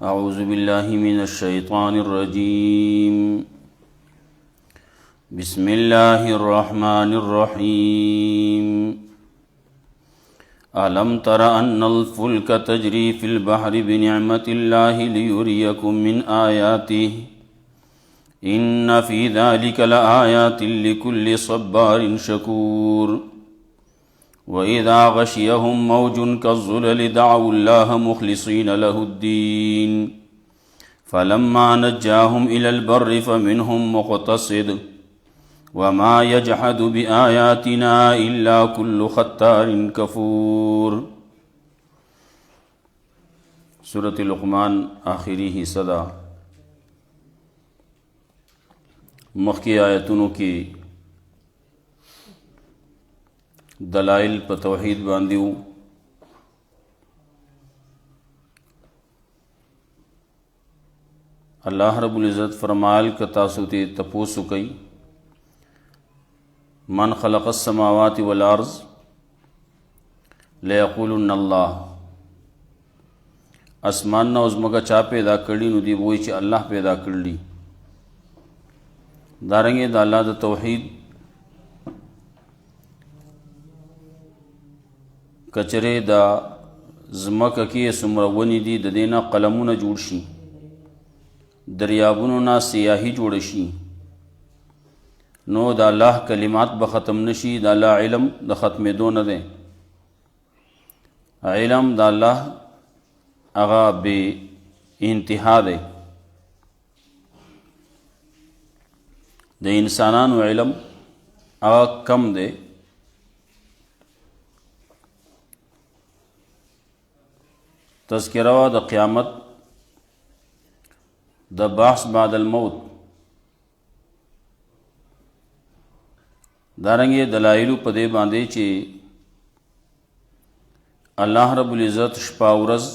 اعوذ باللہ من الشیطان الرجیم بسم اللہ الرحمن الرحیم ألم تر أن الفلك تجري في البحر بنعمة الله ليريكم من آياته إن في ذلك لآيات لكل صبار شكور وإذا غشيهم موج كالظلل دعوا الله مخلصين له الدين فلما نجاهم إلى البر فمنهم مقتصد وما يجحد بآياتنا إلا كل ختار كفور. سورة لقمان آخری حصہ دا مخی آیتونو کی دلائل پا توحید باندیو. اللہ رب العزت فرمال کا تاسو تے تپوسو کئی من خلق السماوات والارض لیقولن اللہ. اسمان نا ازمگا چا پیدا کرلی نو دی وہی چی اللہ پیدا کرلی. دارنگے دا اللہ دا توحید کچرے دا زمکا کی سمرونی دی دا دینا قلمون جوڑ شی، دریابونو نا سیاہی جوڑ شی، نو دا اللہ کلمات بختم نشی. دا اللہ علم دا ختم دو ندے. علم دا اللہ اغا بے انتہا دے. دا انسانان و علم اغا کم دے. تذکرہ دا قیامت، دا بحث بعد الموت، دارنگے دلائلو پدے باندے چے اللہ رب العزت شپا ورز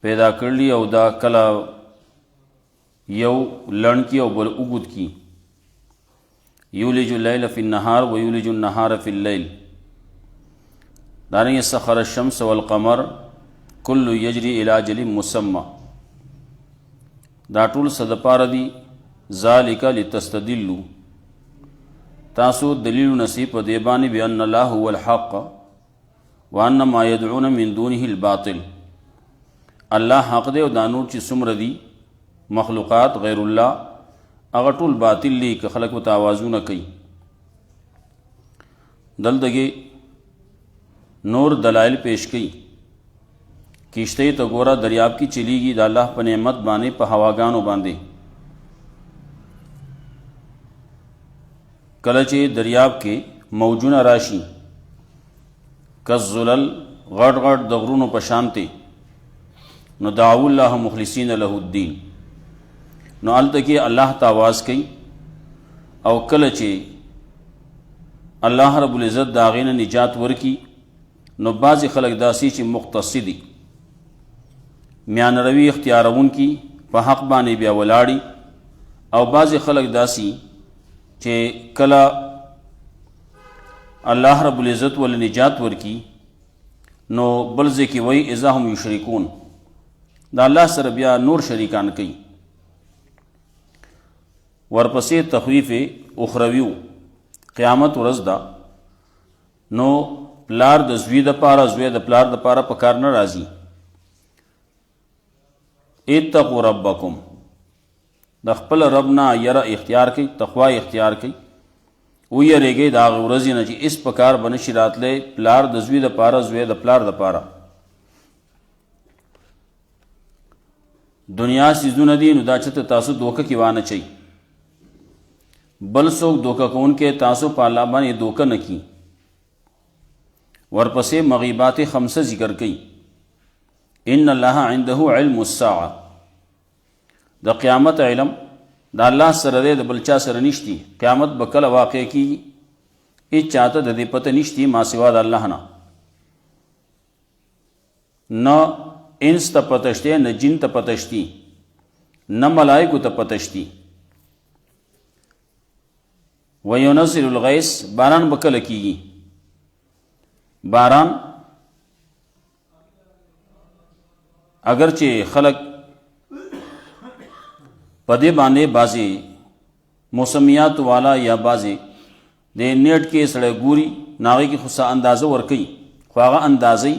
پیدا کرلی او دا کلا یو لڑن کی او بل اگد کی. یولج اللیل فی النہار و یولج النہار فی اللیل. دارنگے سخر الشمس والقمر کل یجری الی اجل مسمی. دا ټول صدپار دی ذالک لتستدلوا. تاسو دلیل نصیب دیبانی بأن اللہ هو الحق وأن ما يدعون من دونه الباطل. اللہ حق دے و دانور چی سمر دی مخلوقات غیر اللہ اغٹول باطل لی کہ خلق و تاوازو نہ کئی. دلدگے نور دلائل پیش کئی. کشتے تو گورا دریاب کی چلی گی دا اللہ پا نعمت بانے پا ہواگانو باندے. کلچے دریاب کے موجونہ راشی کالظلل غٹ غٹ دغرونو پشانتے نو دعو اللہ مخلصین لہ الدین. نو علتکی اللہ تاواز کئی او کلچے اللہ رب العزت داغین نجات ورکی نو بعض خلق داسی چی مختصدی میان روی اختیارون کی پا حق بانے بیا ولاڑی، او بعض خلق داسی چے کلا اللہ رب العزت والی نجات ورکی نو بلزے کی وی اذا هم یشرکون. دا اللہ سر بیا نور شریکان کئی. ورپسی تخویف اخرویو قیامت ورز دا نو پلار د زوی د پارا زوی د پلار د پارا پکار نہ رازی. اتقوا ربکم. د خپل ربنا یرا اختیار کی، تقوا اختیار کی. او یریږي دا ورځې نه چې اس پکار بنشي راتلې پلار د زوی د پارا زوی د پلار د پارا. دنیا سیزونه دي نو دا چې تاسو دوکه کی وانه چي بل څوک دوکه کون کې تاسو په الله باندې دوکه نه کی. ورپسې مغیبات خمسه ذکر کړي. ان الله عنده علم الساعه. د قیامت علم دا اللہ سر دے دا بلچا سر نشتی. قیامت بکل واقع کی ایچ چاہتا دا دے پتہ نشتی ما سوا دا اللہ نا. نہ انس تا پتشتی، نہ جن تا پتشتی، نہ ملائکو تا پتشتی. وینزل الغیث باران به کله کیږي. باران اگرچه خلق په دې باندې بعضې موسمیات والا یا بعضې د نیټ کې سړی ګوري نو هغې کې خو څه اندازه ورکوي، خو هغه اندازې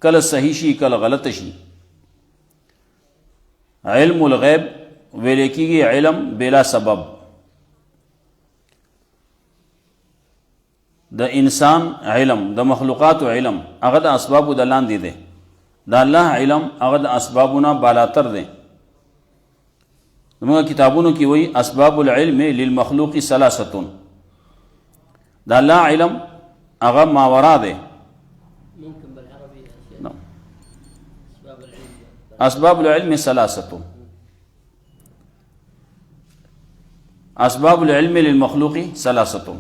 کله صحیح شي کله غلطه شي. علم الغیب ویل کېږي علم بلا سبب. د انسان علم، د مخلوقاتو علم هغه د اسبابو د لاندې دی، د الله علم هغه د اسبابونه بالاتر دی. زموږ کتابونو کې وایي اسباب العلم للمخلوق ثلاثه، د الله علم هغه ماورا دی. اسباب العلم ثلاثه، اسباب العلم للمخلوق ثلاثه: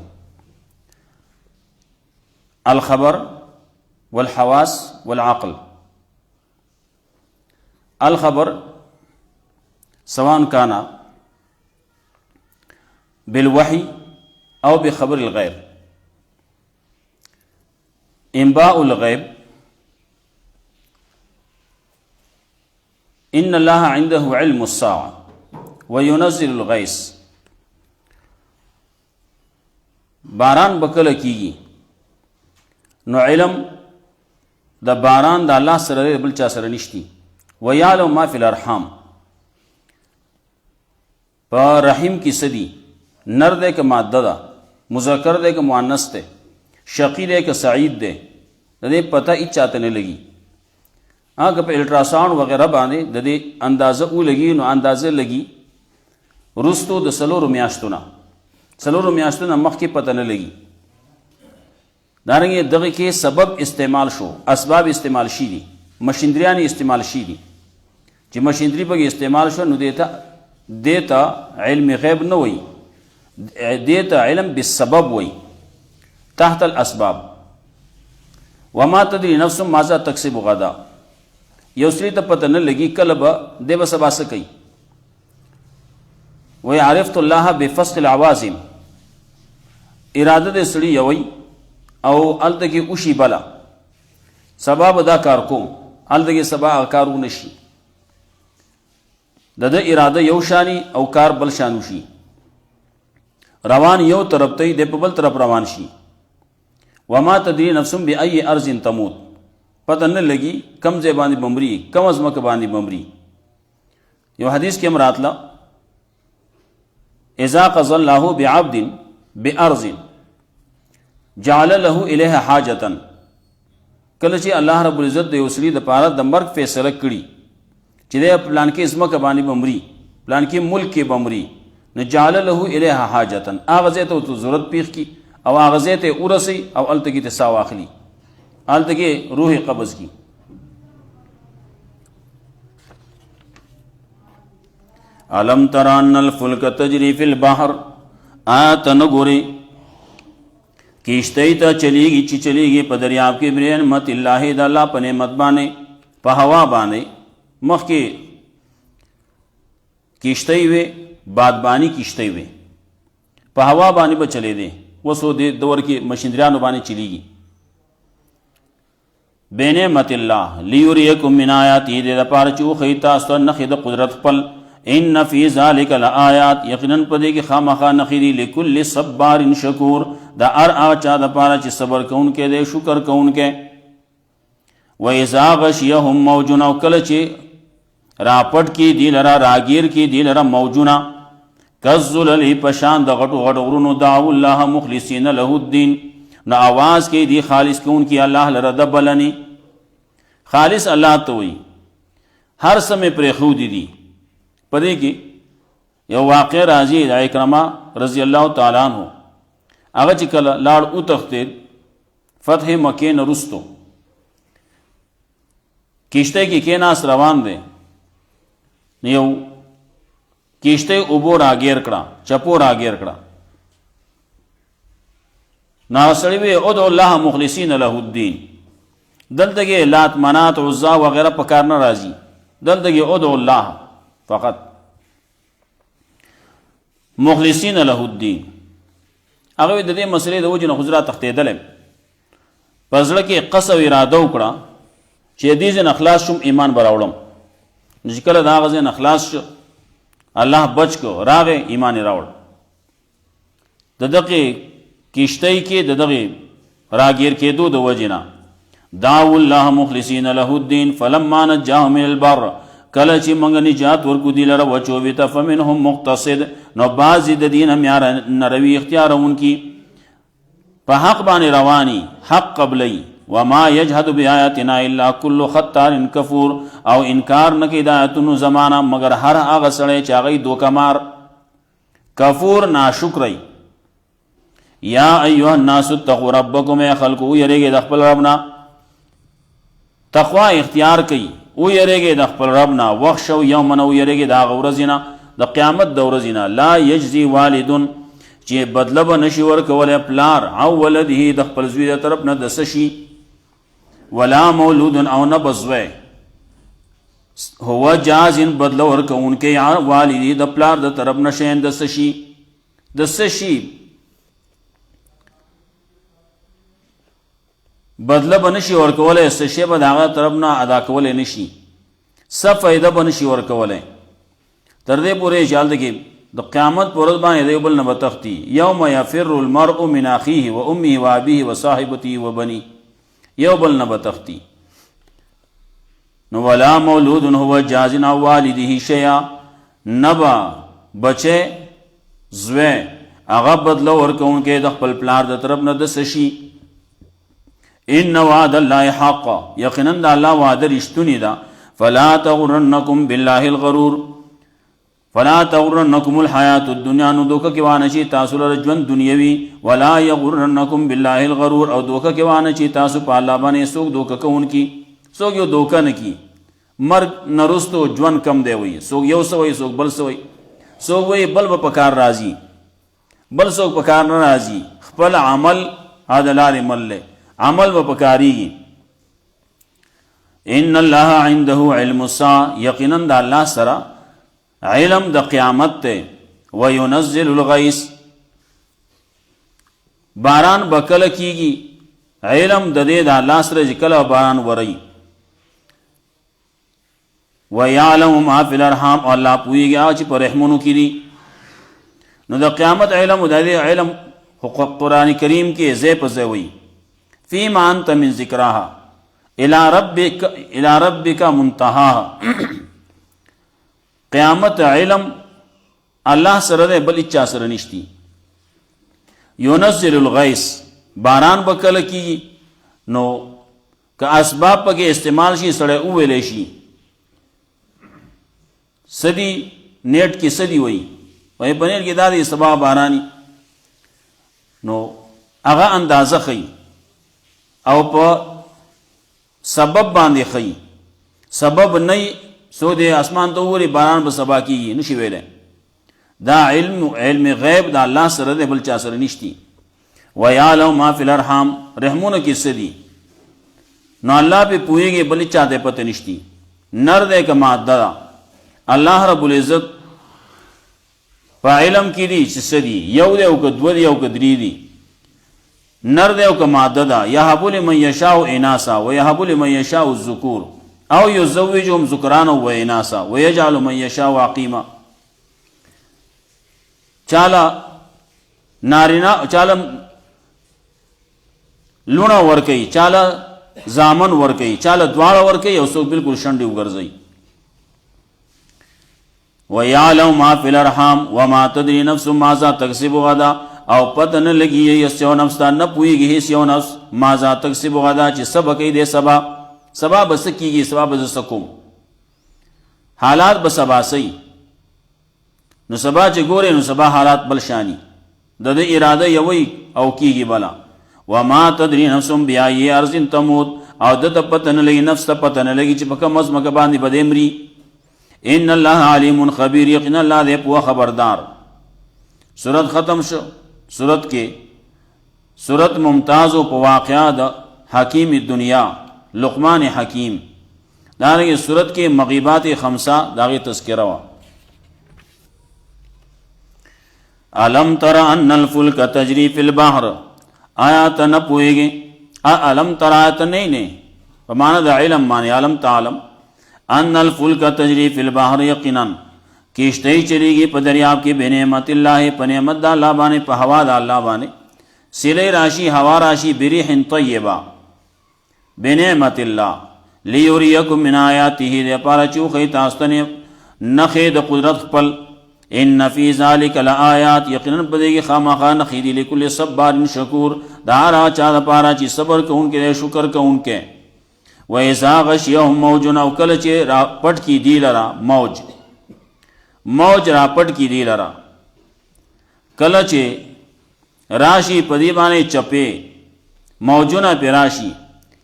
الخبر والحواس والعقل. الخبر سواء كان بالوحي أو بخبر الغيب. إنباء الغيب إن الله عنده علم الساعة وينزل الغيث. باران بکله کیږي نو علم د باران د الله سره بل چا سره نشتی. ویعلم ما فی الارحام، په رحم کې سدي نر دی که ماده ده، مذکر دی که مؤنث دی، شقی دی که سعید دی، د دې پته هیڅ چاته نه لګي. هغه په الټراساؤنډ وغیرہ باندې د دې اندازه ولګي نو اندازه لګي وروستو د څلورو میاشتو نه مخکې پته نه لګي. دارنګه دغه کې سبب استعمال شو، اسباب استعمال شي دي، مشیندریان استعمال شي دي. چې مشیندری پکې استعمال شو نو دیتا علم غیب نه وي، دیتا علم بالسبب وي، تحت الاسباب. وما تدري نفس ماذا تکسب غدا. یو سړي ته پته نه لګي کله به دی به سبا څه کوي. وی عرفت الله بفسق العوازم، اراده د سړي یوي او هلته کې اوشي بله سبا به دا کار کوم، هلته کې سبا هغه کار ونه شي. د ده اراده یو شانی او کار بل شان وشي. روان یو طرف ته دی په بل طرف روان شي. وما تدري نفس بأي ارض تموت، پته نه لګي کم ځای باندې بمري، کم ځمکه باندې بمري. یو حدیث کې هم راتله اذا قضى الله بعبد بأرض جعل له الیها حاجة. کله چې الله رب العزت د یو سړي دپاره د مرګ فیصله کړي چې دی پلان کې ځمکه باندې بمري، پلان کې ملک کې بمري، نو جعل له الیها حاجة، هغه ځای ته ورته ضرورت پیښ کړي او هغه ځای ته ورسئ او هلته کې ته ساه واخلي، هلته کې روح قبض کړي. علم تر ان الفلک تجری فی البحر، آیا ته نه ګورې کشتۍ ته چلیږي چې چلیږي په دریاب کې بنعمت الله، د الله په نعمت باندې، په هوا باندې. مخکې کشتۍ وې، بادباني کشتۍ وې، په هوا باندې به چلیدې، اوس د دور کې مشیندریانو باندې چلیږي. بنعمت الله لیریکم من آیاته، دې دپاره چې وښیي تاسو ته نښې د قدرت خپل. ان فی ذلک لآیات، یقینا په دې کې خامخا نښې دي لکل صبار شکور، د هر هغه چا دپاره چې صبر کوونکی دی، شکر کوونکی. وإذا غشیهم موجون، او کله چې راپټ کې دی لره، راګیر کې دی لره موجونه، کالظلل، په شان د غټو غټو غرونو، دعوا الله مخلصین له الدین، نو آواز کې دی خالص کوونکی الله لره د بلنې. خالص الله ته وایي. هر څه مې پرېښودي دي. په دې کې یو واقع راځي د اکرمه رضی الله تعالی عنہ، هغه چې کله لاړ وتښتېد فتح مکې نه وروستو، کشتۍ کې کېناست، روان دی، یو کشتۍ اوبو راګیر کړه، چپو راګیر کړه. نو هغه سړي وی ادعو الله مخلصین له الدین. دلته کې لات منات عزا وغیرہ په کار نه راځي، دلته کې ادعو الله فقط مخلصین له الدین. هغه د دې مسلې د وجې نه خو زه راتښتېدلی په زړه کې قصد او اراده وکړه چې دې ځای نه خلاص شم ایمان به راوړم. نو چې کله د هغه ځای نه خلاص شو الله بچ کو راغی ایمان یې راوړ. د دغې کشتۍ کې د دغې راګیر کېدو د وجې نه دعوا الله مخلصین له الدین فلما نجاهم من البر کله چې موږ نجات ورکو دي لره وچوبې ته فمنهم مقتصد نو بعضې د دې نه معیار نروي اختیاروونکي په حق باندې رواني حق قبلی وما یجهد بآیاتنا الا کل ختار کفور او انکار نه کوي د آیاتونو زمانه مگر هر هغه سړی چې هغه دوکمار کفور ناشکری. یا ایها الناس اتقوا ربکم ای خلقو یریږئ د خپل رب نه تقوا اختیار کوي او یریږئ د خپل رب نه وخشو یوما او یریږئ د هغه ورځې نه د قیامت د ورځې نه لا یجزي والد چې بدله به نشي ورکولی پلار او ولده د خپل زوی د طرف نه د څه شي ولا مولود او نه به زوی هو جازن بدله ورکوونکی والدي د پلار د طرف نه شیان د څه شي د څه شي بدله به نشي ورکولی څه شی به د هغه طرف نه ادا کولی نشي څه فایده به نشي ورکولی تر دې پورې چې هلته کې د قیامت په ورځ باندې د یو بل نه به تښتي یوم یفر المرء من اخیه و امه و ابیه و صاحبته و بنیه یو بل نه به تښتي. نو ولا مولود هو جاز عن والده شیئا نه به بچی زوی هغه بدله ورکوونکی د خپل پلار د طرف نه د څه شي. ان وعد الله حق یقینا د الله وعده رښتونې ده. فلا تغرنکم بالله الغرور فلا تغرنکم الحیات الدنیا نو دوکه کې وانه شي تاسو لره ژوند دنیوي ولا یغرنکم بالله الغرور او دوکه کې وانه شي تاسو په الله باندې څوک دوکه کوونکي څوک یو دوکه نه کي مرګ نه رستو ژوند کم دی وایي څوک یو څه وایي څوک بل څه وایي څوک وایي بل به په کار راځي بل څوک په کار نه راځي خپل عمل هذا لارې مل عمل به په کارېږي. ان الله عنده علم الساعه یقینا د الله سره علم د قیامت ته وینزل الغیث باران بکله کیږي علم د دې د الله سره چې کله باران وري ويعلم ما فی الارحام الله پوهیږي چې په رحمونو کې دي. نو د قیامت علم د دې علم قرآن کریم کې ځای په ځای وي فیما انت من ذکرها الی ربک منتهاها. قیامت علم الله سره ده بل چا سره نشتی. ينزل الغیث باران بکله کی نو که اسباب پکې استعمال شي سره وویلې شي سدي نیټ کې سدي وای وای پنیر کې دادی سبا بارانی نو هغه اندازه خي او په سبب باندې خي سبب نه سو دې اسمان ته وری باران به سبا کیږي نشي ویلې. دا علم غیب دا الله سره ده بل چا سره نشتی. ويعلم ما فی الارحام رحمونه کې سدي نو الله به پوهیږي بل چا ته پته نشتی. نر ده که ماده الله رب العزت په علم کې دي چې سدي یو ده او که دو دي او که درې دي نر ده او که ماده ده یهب لمن یشاء اناسا ویهب لمن یشاء الذکور او یزوجهم ذکرانا و اناسا ویجعل من یشاء عقیما. چالا نارینا چالا لونه ورکی چالا زامن ورکی چالا دواړه ورکی او څوک بالکل شنډي وګرځي. ويعلم ما في الارحام وما تدري نفس ماذا تكسب غدا او پته نه لګي یو نفس ته نه پوهیږي هیڅ یو نفس ماذا تکسب غدا چې سبا کوي دې سبا بس کیږي سبا بس سکوم حالات بس سبا سي نو سبا چې ګوره نو سبا حالات بل شانی د دې اراده یوي او کیږي بلا. وما تدري نفس بأي ارض تموت او د پته نه لګي نفس ته پته نه لګي چې په کوم ځمکه باندې بدیمري. ان الله علیم خبیر یقینا الله دې په خبردار. سورت ختم شو. سورت کې سورت ممتاز او په واقعا د حکیم دنیا لقمان حکیم داغه سورت کې مغیبات خمسه داغه تذکرہ وا. अलम तरा अन्नल फुल्क तजरी फिल बहर, आया त न पोएगे, अलम तरा आया त नहीं ने माना द इल्म माने अलम तालम, अन्नल फुल्क तजरी फिल बहर यकीनन किश्ती चलेगी प दरियाब के बेनेमतिल्लाह पनेमत अल्लाह बाने प हवा अल्लाह बाने, सिले राशि हवा राशि बिरिहिन तय्यबा बेनेमतिल्लाह लियुरियकुम मिन आयातिही दे पारा चूखे तास्तने नखे द कुदरत पल, इन फी ज़ालिका लआयात यकीनन बदेगी खामखा नखीदी लिकुल सब्बारिन शकूर दारा चा द पारा ची सबर को उनके शुक्र को उनके, व इज़ा गशियहुम मौजुन अवकल चे पट की दी लरा मौज, मौज रापट की दी लरा कलचे राशि पदीबाने चपे मौजुना पे राशि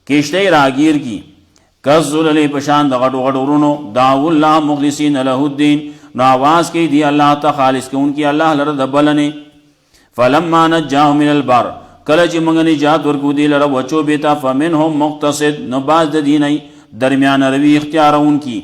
किश्ते रागीर की कज़ुलले पशान दगड़ो गड़ोरुनो दाउल्लाह मुखलिसीन लहुद्दीन न आवाज़ की दी अल्लाह ता खालिस के उनकी अल्लाह लर दबलने, फलम्मा नज्जाहुम मिनल बर कलच मंगनी जात वरकू दी लर वचो बेता फमिनहुम मुक्तसिद न बाज़ दी नहीं दरमियान रवी इख्तियार उनकी,